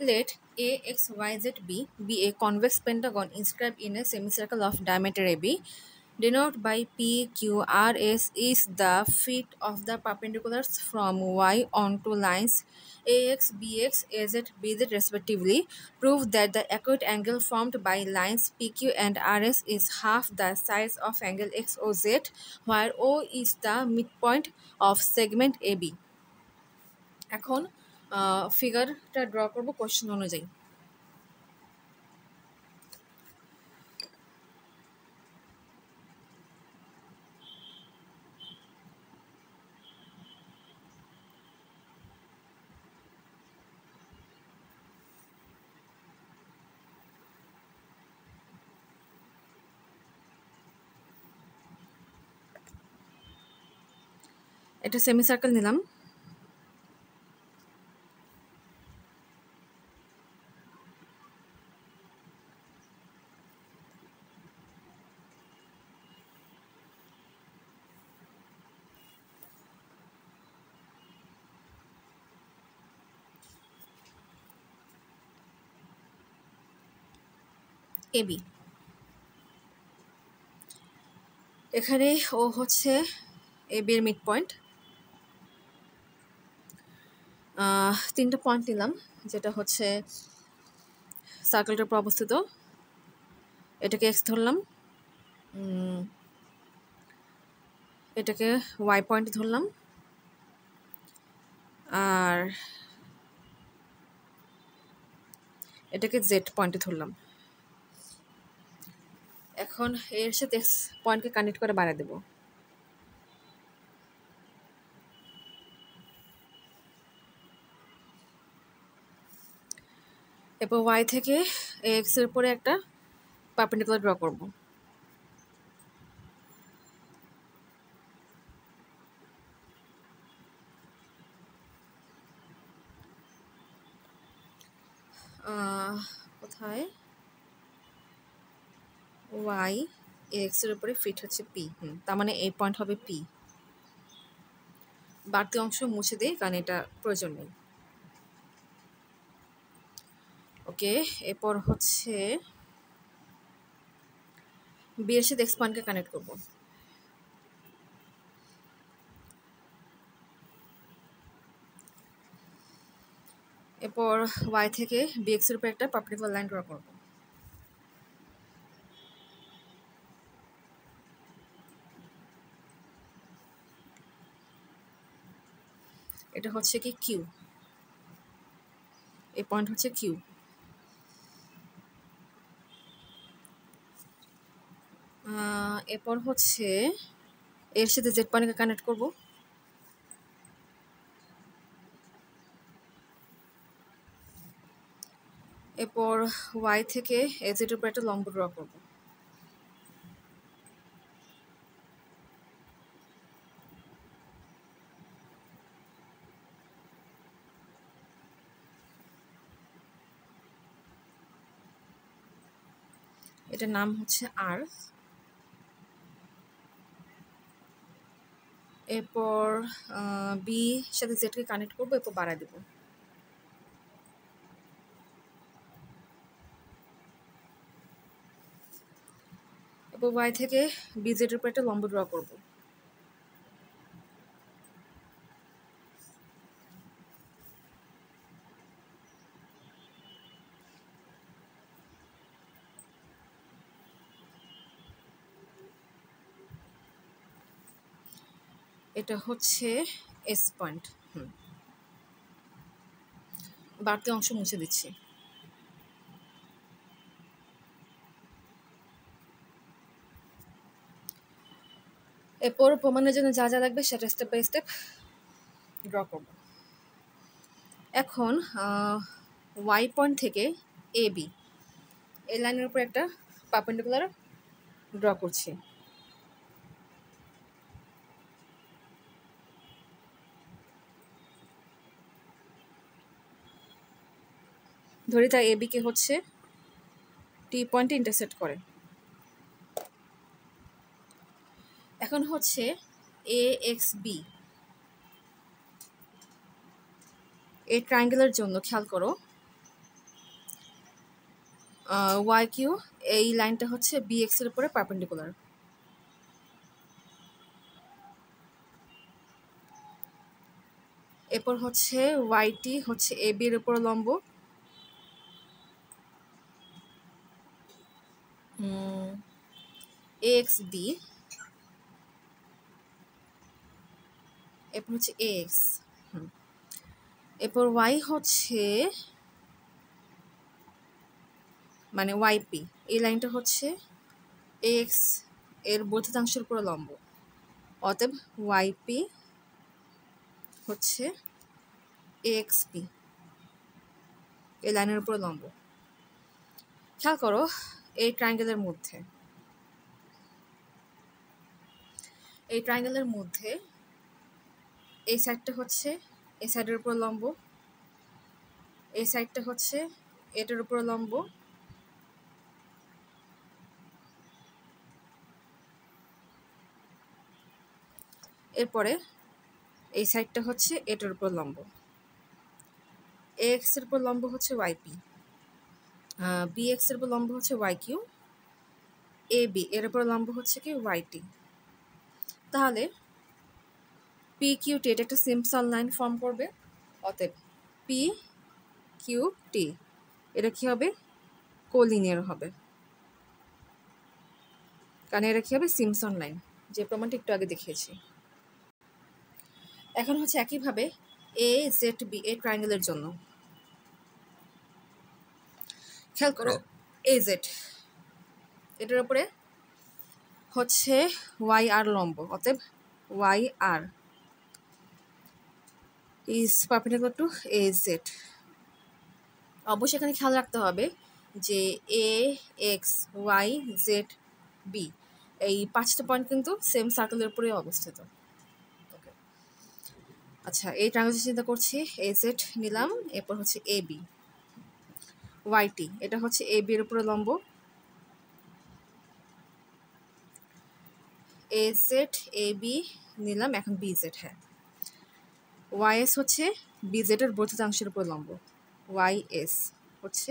Let AXYZ be a convex pentagon inscribed in a semicircle of diameter AB. Denote by PQRS is the feet of the perpendiculars from Y onto lines AX, BX, AZ, BZ respectively. Prove that the acute angle formed by lines PQ and RS is half the size of angle XOZ, where O is the midpoint of segment AB. এখন ফিগারটা draw করব question অনুযায়ী। এটা semi circle নিলাম। AB এখানে ও হচ্ছে AB এর mid point. তিনটা point নিলাম, যেটা হচ্ছে সার্কেলটার উপর অবস্থিত। এটাকে এক্স ধরলাম, এটাকে ওয়াই পয়েন্ট ধরলাম, আর এটাকে জেড পয়েন্টে ধরলাম। এখন এর সাথে এক্স পয়েন্টকে কানেক্ট করে বাড়ায় দেব। এরপর ওয়াই থেকে এক্স এর উপরে একটা পারপেন্ডিকুলার ড্র করব। কোথায় ওয়াই এক্স এর উপরে ফিট হচ্ছে পি, তার মানে এই পয়েন্ট হবে পি। বাড়তি অংশ মুছে দিই কারণ এটা প্রয়োজন নেই। ওকে, এরপর হচ্ছে বি এর সাথে এক্স পয়েন্টকে কানেক্ট করব। এরপর ওয়াই থেকে বি এক্স এর উপর একটা পারপেন্ডিকুলার লাইন ড্র করব। এটা হচ্ছে কি কিউ, এই পয়েন্ট হচ্ছে কিউ। এরপর হচ্ছে এর সাথে জেড পয়েন্টকে কানেক্ট করব। এরপর ওয়াই থেকে এজেড উপর একটা লম্ব ড্র করব। এটার নাম হচ্ছে আর। এরপর বি সাথে জেডকে কানেক্ট করবো, এরপর বাড়া দেব। এরপর ওয়াই থেকে বি জেড উপর একটা লম্ব ড্র করব। এটা হচ্ছে এস পয়েন্ট। বাড়তি অংশ মুছে দিচ্ছি। এরপর প্রমাণের জন্য যা যা লাগবে সেটা স্টেপ বাই স্টেপ ড্র করব। এখন ওয়াই পয়েন্ট থেকে এ বি এই লাইনের উপর একটা পারপেন্ডিকুলার ড্র করছি। ধরি তা এ বিকে হচ্ছে টি পয়েন্টে ইন্টারসেক্ট করে। এখন হচ্ছে এ এক্স বি এই ট্রায়াঙ্গেলের জন্য খেয়াল করো ওয়াই কিউ, এই লাইনটা হচ্ছে BX এর উপরে পারপেন্ডিকুলার। এরপর হচ্ছে ওয়াইটি হচ্ছে AB এর উপর লম্ব। AXB, এরপর হচ্ছে AX। এরপর ওয়াই হচ্ছে মানে ওয়াইপি, এই লাইনটা হচ্ছে AX এর বর্ধিতাংশের উপর লম্ব। অতএব ওয়াইপি হচ্ছে AXP এই লাইনের উপর লম্ব। খেয়াল করো এই ট্রায়াঙ্গেলের মধ্যে এই সাইডটা হচ্ছে এই সাইডের উপর লম্ব, এই সাইডটা হচ্ছে এটার উপর লম্ব, এরপরে এই সাইডটা হচ্ছে এটার উপর লম্ব। AX এর উপর লম্ব হচ্ছে ওয়াইপি, BX এর উপর লম্ব হচ্ছে ওয়াই কিউ, AB এর উপর লম্ব হচ্ছে কি ওয়াইটি। তাহলে PQT এটা একটা সিম্পসন লাইন ফর্ম করবে। অতএব PQT এটা কি হবে, কোলিনিয়ার হবে, কারণ এটা কি হবে সিম্পসন লাইন, যে প্রমাণটা একটু আগে দেখিয়েছি। এখন হচ্ছে একইভাবে AZB এই ট্রায়াঙ্গেলের জন্য খেয়াল করো AZ এটার উপরে হচ্ছে YR লম্ব। অতএব YR is perpendicular to AZ। অবশ্যই এখানে খেয়াল রাখতে হবে যে AX Y Z B এই 5টা পয়েন্ট কিন্তু সেম সার্কেলের উপরে অবস্থিত। আচ্ছা, এই ট্রায়াঙ্গেল চিন্তা করছি, AZ নিলাম, এরপর হচ্ছে AB, YT এটা হচ্ছে AB এর উপরে লম্ব, AZ AB নিলাম, এখন BZ। হ্যাঁ, YS হচ্ছে BZ এর বর্ধিতাংশের উপর লম্ব, YS হচ্ছে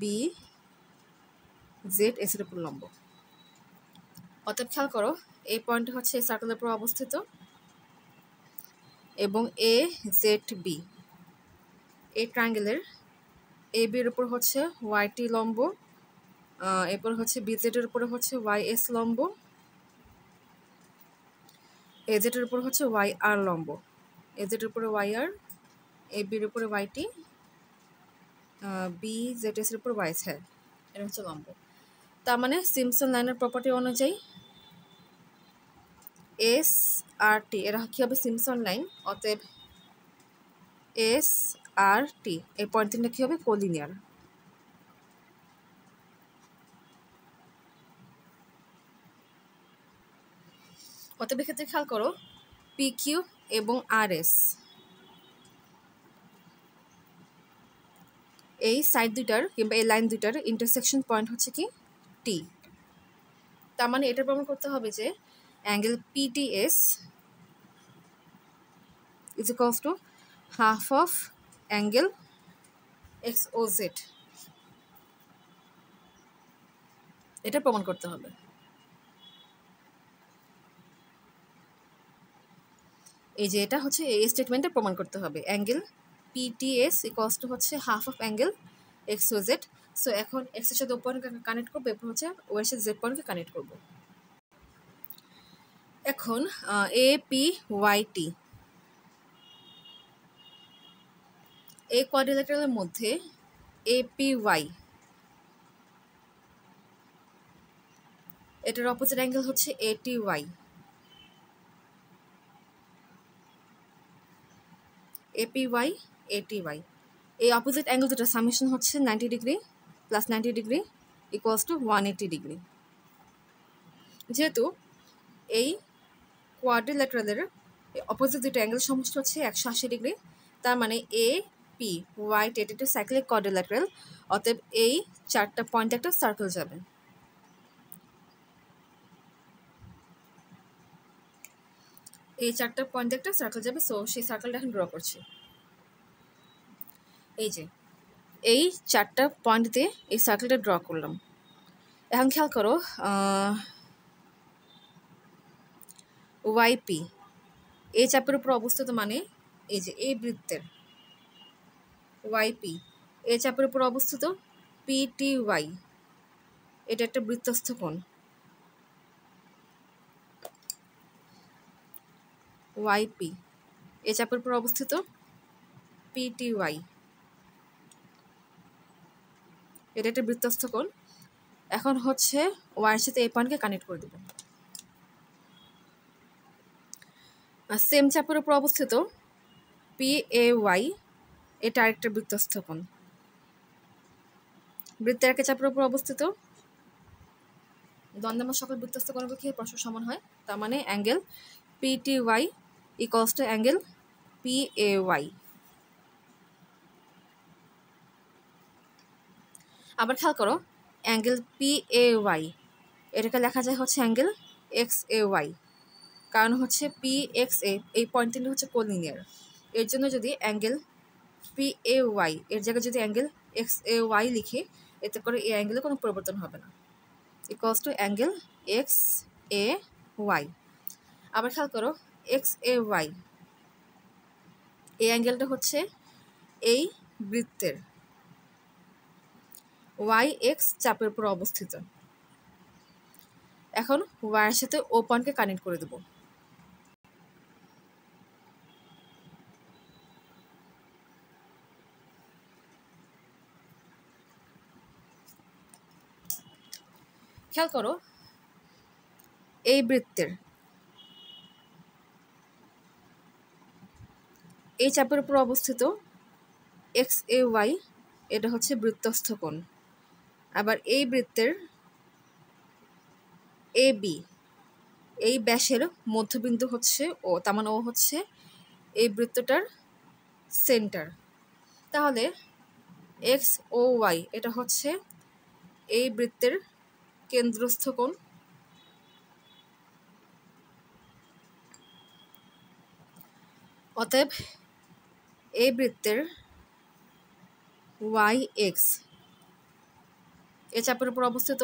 BZS এর উপর লম্ব। অতএব খেয়াল করো এই পয়েন্ট হচ্ছে এই সার্কেলের উপর অবস্থিত, এবং AZB এই ট্রায়াঙ্গেলের AB এর উপর হচ্ছে YT লম্ব, এরপর হচ্ছে BZ এর উপরে হচ্ছে YS লম্ব, AZ এর উপর হচ্ছে YR লম্ব, AZ এর উপরে YR, AB এর উপরে YT, BZS এর উপর YS। হ্যাঁ, এটা হচ্ছে লম্ব। তার মানে সিম্পসন লাইনের প্রপার্টি অনুযায়ী SRT এরা কি হবে সিম্পসন লাইন। অতএব SRT এই পয়েন্ট তিনটা কি হবে কোলিনিয়ার। অতএব এক্ষেত্রে খেয়াল করো PQ এবং RS এই সাইড দুইটার কিংবা এই লাইন দুইটার ইন্টারসেকশন পয়েন্ট হচ্ছে কি T। তার মানে এটা প্রমাণ করতে হবে যে angle PTS is equals to half of angle XOZ। এটা প্রমাণ করতে হবে। এই যে এটা হচ্ছে এই স্টেটমেন্টে প্রমাণ করতে হবে অ্যাঙ্গেল PTS ইকুয়ালস টু হচ্ছে half of angle XOZ। So এখন X এর সাথে O পয়েন্টকে কানেক্ট করবো, এরপর হচ্ছে O এর সাথে Z পয়েন্টকে কানেক্ট করবো। এখন APYT এই কোয়াড্রিল্যাটারালের মধ্যে APY এটার অপোজিট অ্যাঙ্গেল হচ্ছে ATY। APY ATY এই অপোজিট অ্যাঙ্গেল দুটার সামেশন হচ্ছে 90 degree plus 90 degree equals to 180 degree. যেহেতু এই কোয়াড্রিল্যাটারালের অপোজিট দুটো অ্যাঙ্গেল সমষ্টি হচ্ছে 180 ডিগ্রি, তার মানে APY এটা একটা সাইক্লিক কোয়াড্রিল্যাটারাল। অতএব এই চারটা পয়েন্ট একটা সার্কেল যাবে। এই চারটা পয়েন্ট একটা সার্কেল যাবে। সো সেই সার্কেলটা এখন ড্র করছি। এই যে এই 4টা পয়েন্ট দিয়ে এই সার্কেলটা ড্র করলাম। এখন খেয়াল করো ওয়াইপি এই চাপের উপর অবস্থিত, মানে এই যে এই বৃত্তের ওয়াইপি এই চাপের উপর অবস্থিত পিটিওয়াই, এটা একটা বৃত্তস্থ কোণ। ওয়াইপি এই চাপের উপর অবস্থিত পিটিওয়াই, এটা একটা বৃত্তস্থ কোণ। এখন হচ্ছে ওয়াইয়ের সাথে এই পয়েন্টকে কানেক্ট করে দেব। আর সেম চাপের উপর অবস্থিত পিএওয়াই, এটা আরেকটা বৃত্তস্থ কোণ। বৃত্তের একটা চাপের উপর অবস্থিত দ্বন্দ্বমান সকল বৃত্তস্থ কোণের পক্ষে পরস্পর সমান হয়, তার মানে অ্যাঙ্গেল পিটিওয়াই ইকুয়ালস টু অ্যাঙ্গেল পিএওয়াই। আবার খেয়াল করো অ্যাঙ্গেল পিএওয়াই এটাকে লেখা যায় হচ্ছে অ্যাঙ্গেল এক্সএওয়াই, কারণ হচ্ছে পিএক্সএ এই পয়েন্ট তিনটা হচ্ছে কোলিনিয়ার। এর জন্য যদি অ্যাঙ্গেল পিএওয়াই এর জায়গায় যদি অ্যাঙ্গেল এক্সএওয়াই লিখি, এতে করে এই অ্যাঙ্গেলে কোনো পরিবর্তন হবে না, ইকুয়ালস টু অ্যাঙ্গেল এক্সএওয়াই। আবার খেয়াল করো এক্সএওয়াই এই অ্যাঙ্গেলটা হচ্ছে এই বৃত্তের ওয়াই এক্স চাপের উপর অবস্থিত। এখন ওয়াইয়ের সাথে ও পয়েন্টকে কানেক্ট করে দেব। খেয়াল করো এই বৃত্তের এই চাপের উপর অবস্থিত এক্সএওয়াই, এটা হচ্ছে বৃত্তস্থ কোণ। আবার এই বৃত্তের এ বি এই ব্যাসের মধ্যবিন্দু হচ্ছে ও, তার মানে ও হচ্ছে এই বৃত্তটার সেন্টার। তাহলে এক্স ও ওয়াই এটা হচ্ছে এই বৃত্তের কেন্দ্রস্থ কোণ। অতএব এই বৃত্তের ওয়াই এক্স এ চাপের উপর অবস্থিত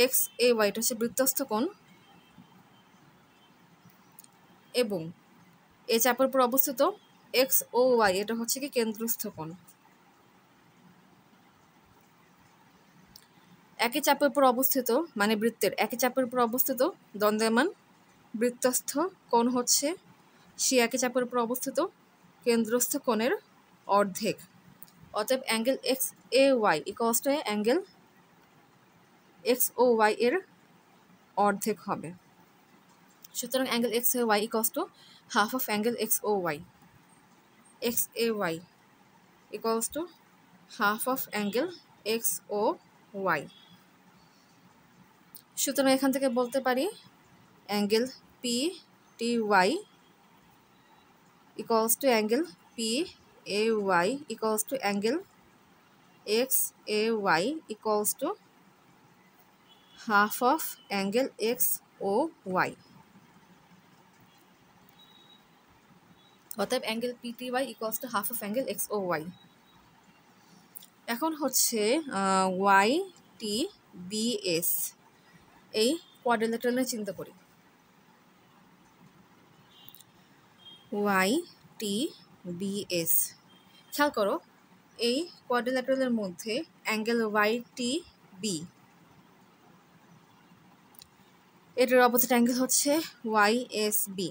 এক্স এ ওয়াই এটা হচ্ছে বৃত্তস্থ কোণ, এবং এই চাপের উপর অবস্থিত এক্স ও ওয়াই এটা হচ্ছে কি কেন্দ্রস্থ কোণ। একই চাপের উপর অবস্থিত, মানে বৃত্তের একই চাপের উপর অবস্থিত দ্বন্দ্বমান বৃত্তস্থ কোণ হচ্ছে সে একই চাপের উপর অবস্থিত কেন্দ্রস্থ কোণের অর্ধেক। অতএব angle X A Y equals to angle X O Y এর অর্ধেক হবে। সুতরাং angle X A Y equals to half of angle X O Y. X A Y equals to half of angle X O Y. সুতরাং এখান থেকে বলতে পারি angle P T Y equals to angle P A Y equals to angle X A Y equals to half of angle X O Y. অতএব angle P T Y equals to half of angle X O Y. এখন হচ্ছে Y T B S এই quadrilateral নিয়ে চিন্তা করি। Y T B S খেয়াল করো এই কোয়াড্রিল্যাটারালের মধ্যে অ্যাঙ্গেল ওয়াই টি বি এটার অপোজিট অ্যাঙ্গেল হচ্ছে ওয়াই এস বি।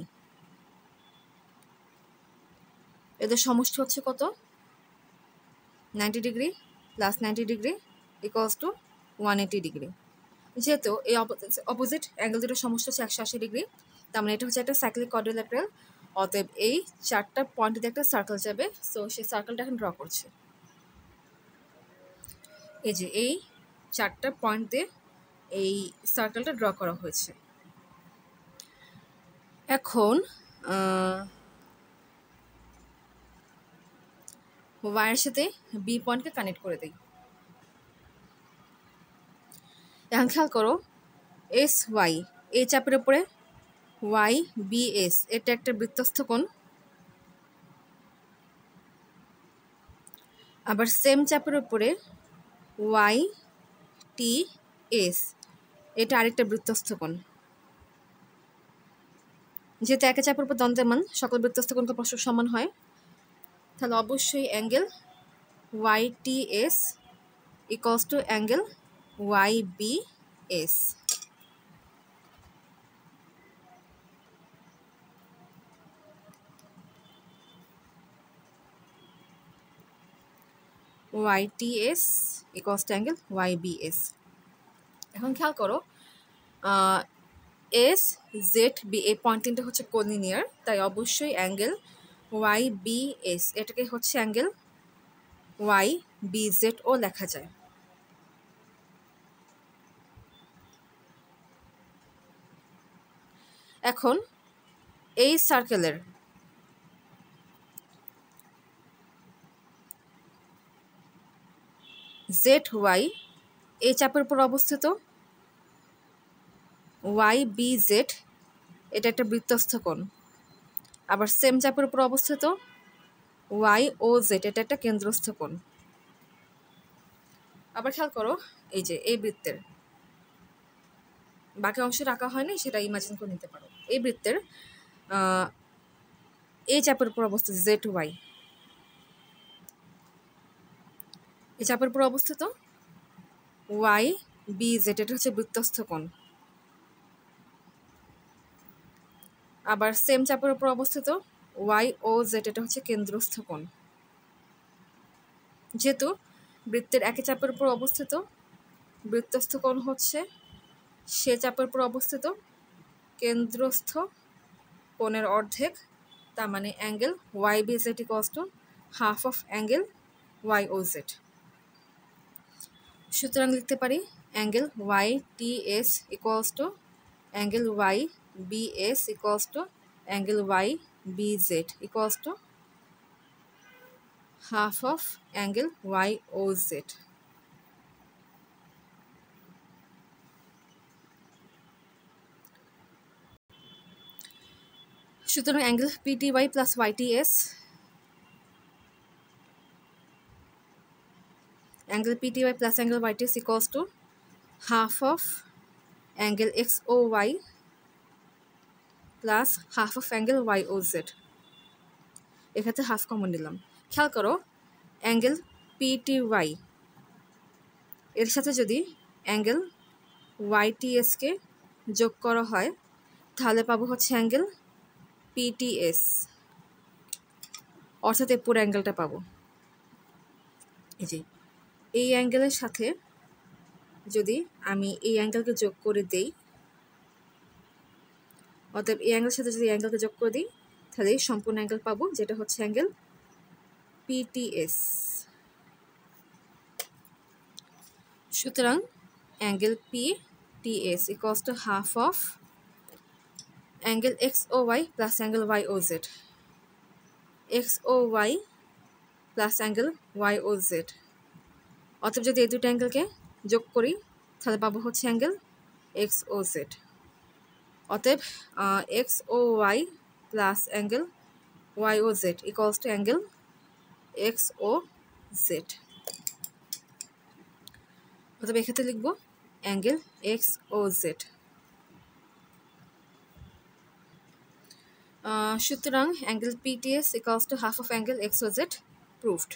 এদের সমষ্টি হচ্ছে কত? 90 degree plus 90 degree equals to 180 degree. যেহেতু এই অপোজিট অ্যাঙ্গেল দুটোর সমষ্টি হচ্ছে 180 ডিগ্রি, তার মানে এটা হচ্ছে একটা সাইক্লিক কোয়াড্রিল্যাটারাল। অতএব এই 4টা পয়েন্ট দিয়ে একটা সার্কেল যাবে। সো সেই সার্কেলটা এখন ড্র করছে। এই যে এই 4টা পয়েন্ট দিয়ে এই সার্কেলটা ড্র করা হয়েছে। এখন ওয়াইয়ের সাথে বি পয়েন্টকে কানেক্ট করে দেই। এখন খেয়াল করো এস ওয়াই এই চাপের উপরে ওয়াই বি এস এটা একটা বৃত্তস্থ কোণ। আবার সেম চাপের উপরে ওয়াই টি এস, এটা আরেকটা বৃত্তস্থ কোণ। যেহেতু একে চাপের উপর দ্বন্দ্বের মান সকল বৃত্তস্থ কোণকে পরস্পর সমান হয়, তাহলে অবশ্যই angle Y T S equals to angle Y B S. Y T S equals to angle Y B S. এখন খেয়াল করো, এস জেড বি এই পয়েন্ট তিনটা হচ্ছে কোলিনিয়ার, তাই অবশ্যই অ্যাঙ্গেল ওয়াই বি এস এটাকে হচ্ছে অ্যাঙ্গেল ওয়াই বি জেড ও লেখা যায়। এখন এই সার্কেলের জেড ওয়াই এই চাপের উপর অবস্থিত, ওয়াই বি জেড এটা একটা বৃত্তস্থ কোণ। আবার সেম চাপের উপর অবস্থিত ওয়াই ও জেড এটা একটা কেন্দ্রস্থ কোণ। আবার খেয়াল করো, এই যে এই বৃত্তের বাকি অংশ রাখা হয়নি, সেটা ইমাজিন করে নিতে পারো। এই বৃত্তের এই চাপের উপর অবস্থিত জেড ওয়াই, এই চাপের উপর অবস্থিত ওয়াই বি জেড এটা হচ্ছে বৃত্তস্থ কোণ। আবার সেম চাপের উপর অবস্থিত ওয়াই ও জেড এটা হচ্ছে কেন্দ্রস্থ কোণ। যেহেতু বৃত্তের একই চাপের উপর অবস্থিত বৃত্তস্থ কোণ হচ্ছে সে চাপের উপর অবস্থিত কেন্দ্রস্থ কোণের অর্ধেক, তার মানে angle Y B Z equals to half of angle Y O Z. সুতরাং লিখতে পারি angle Y T S equals to angle Y B S equals to angle Y B Z equals to half of angle Y O Z. সুতরাং angle PT Y plus YT S, angle PT Y plus angle YT S equals to half of angle X O Y plus half of angle Y O Z. এক্ষেত্রে half common নিলাম। খেয়াল করো, angle PT Y এর সাথে যদি angle ওয়াইটি SK যোগ করা হয় তাহলে পাবো হচ্ছে অ্যাঙ্গেল পিটিএস, অর্থাৎ এই পুরো অ্যাঙ্গেলটা পাবো। এই যে এই অ্যাঙ্গেলের সাথে যদি আমি এই অ্যাঙ্গেলকে যোগ করে দেই, অতএব এই অ্যাঙ্গেলের সাথে যদি অ্যাঙ্গেলকে যোগ করে দিই তাহলে সম্পূর্ণ অ্যাঙ্গেল পাবো, যেটা হচ্ছে অ্যাঙ্গেল পিটিএস। সুতরাং angle PTS equals to half of angle X O Y plus angle Y O Z, X O Y plus angle Y O Z. অতএব যদি এই দুটো অ্যাঙ্গেলকে যোগ করি তাহলে পাবো হচ্ছে অ্যাঙ্গেল এক্স ও জেড। অতএব X O Y plus angle Y O Z equals to angle X O Z. অতএব এক্ষেত্রে লিখব অ্যাঙ্গেল এক্স ও জেড। সুতরাং angle PTS equals to half of angle X O Z proved.